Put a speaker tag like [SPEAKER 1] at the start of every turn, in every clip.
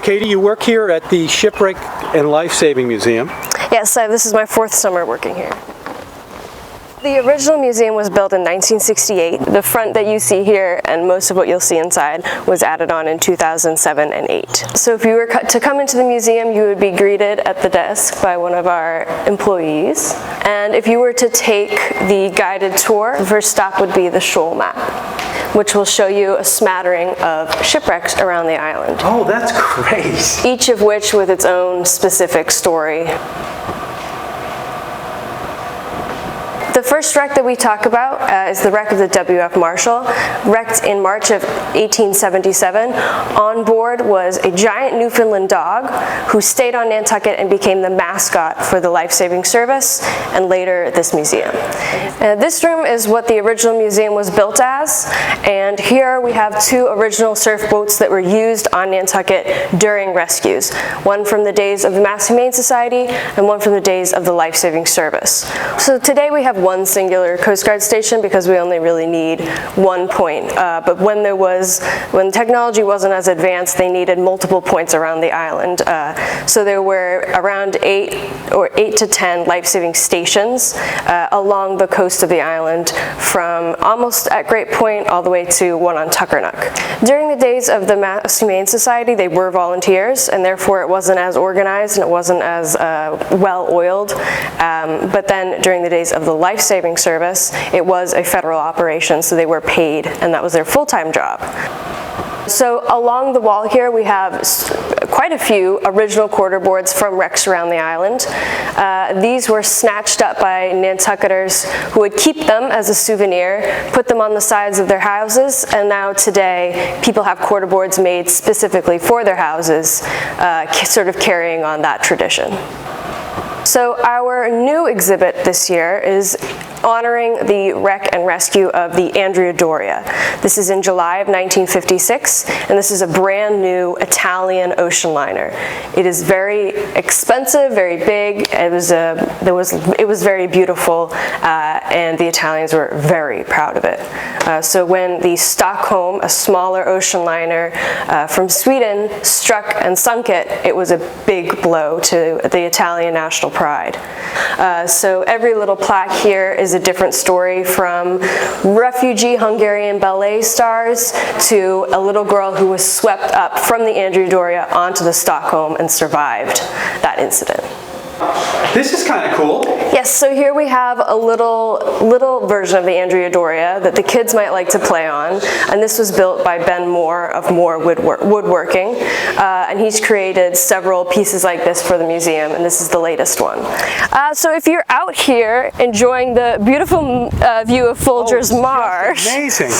[SPEAKER 1] Katie, you work here at the Shipwreck and Lifesaving Museum.
[SPEAKER 2] Yes, this is my 4th summer working here. The original museum was built in 1968. The front that you see here and most of what you'll see inside was added on in 2007 and 8. So if you were to come into the museum, you would be greeted at the desk by one of our employees. And if you were to take the guided tour, the first stop would be the shoal map, which will show you a smattering of shipwrecks around the island.
[SPEAKER 1] Oh, that's great.
[SPEAKER 2] Each of which with its own specific story. The first wreck that we talk about is the wreck of the W.F. Marshall, wrecked in March of 1877. On board was a giant Newfoundland dog who stayed on Nantucket and became the mascot for the Lifesaving Service and later this museum. This room is what the original museum was built as, and here we have 2 original surf boats that were used on Nantucket during rescues. One from the days of the Mass Humane Society and one from the days of the Lifesaving Service. So today we have one singular Coast Guard station because we only really need one point. But when technology wasn't as advanced, they needed multiple points around the island. So there were around 8 to 10 life-saving stations along the coast of the island, from almost at Great Point all the way to one on Tuckernuck. During the days of the Mass Humane Society, they were volunteers, and therefore it wasn't as organized and it wasn't as well-oiled. But then during the days of the Lifesaving Service, it was a federal operation, so they were paid, and that was their full-time job. So along the wall here we have quite a few original quarter boards from wrecks around the island. These were snatched up by Nantucketers who would keep them as a souvenir, put them on the sides of their houses, and now today people have quarter boards made specifically for their houses, sort of carrying on that tradition. So our new exhibit this year is honoring the wreck and rescue of the Andrea Doria. This is in July of 1956, and this is a brand new Italian ocean liner. It is very expensive, very big. It was very beautiful, and the Italians were very proud of it. So when the Stockholm, a smaller ocean liner from Sweden, struck and sunk it, it was a big blow to the Italian national pride. So every little plaque here is a different story, from refugee Hungarian ballet stars to a little girl who was swept up from the Andrea Doria onto the Stockholm and survived that incident.
[SPEAKER 1] This is kind of cool.
[SPEAKER 2] Yes, so here we have a little version of the Andrea Doria that the kids might like to play on, and this was built by Ben Moore of Moore Woodworking, and he's created several pieces like this for the museum, and this is the latest one. So if you're out here enjoying the beautiful view of Folgers Marsh,
[SPEAKER 1] amazing.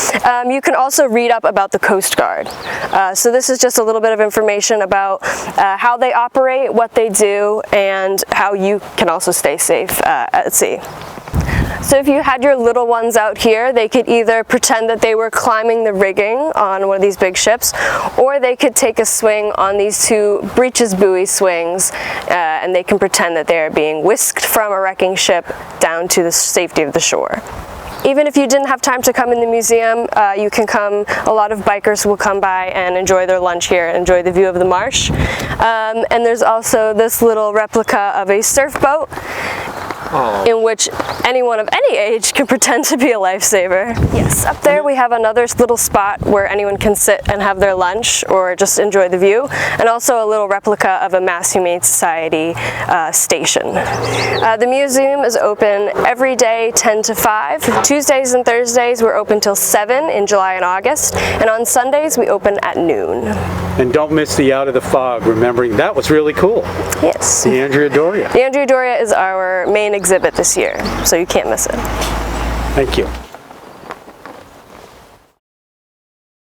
[SPEAKER 2] You can also read up about the Coast Guard. So this is just a little bit of information about how they operate, what they do, and how you can also stay safe at sea. So if you had your little ones out here, they could either pretend that they were climbing the rigging on one of these big ships, or they could take a swing on these 2 breeches buoy swings, and they can pretend that they're being whisked from a wrecking ship down to the safety of the shore. Even if you didn't have time to come in the museum, you can come. A lot of bikers will come by and enjoy their lunch here, enjoy the view of the marsh. And there's also this little replica of a surf boat, in which anyone of any age can pretend to be a lifesaver. Yes, up there we have another little spot where anyone can sit and have their lunch or just enjoy the view, and also a little replica of a Mass Humane Society station. The museum is open every day 10 to 5. Tuesdays and Thursdays we're open till 7 in July and August, and on Sundays we open at noon.
[SPEAKER 1] And don't miss the Out of the Fog, remembering that was really cool.
[SPEAKER 2] Yes.
[SPEAKER 1] The Andrea Doria.
[SPEAKER 2] The Andrea Doria is our main exhibit this year, so you can't miss it.
[SPEAKER 1] Thank you.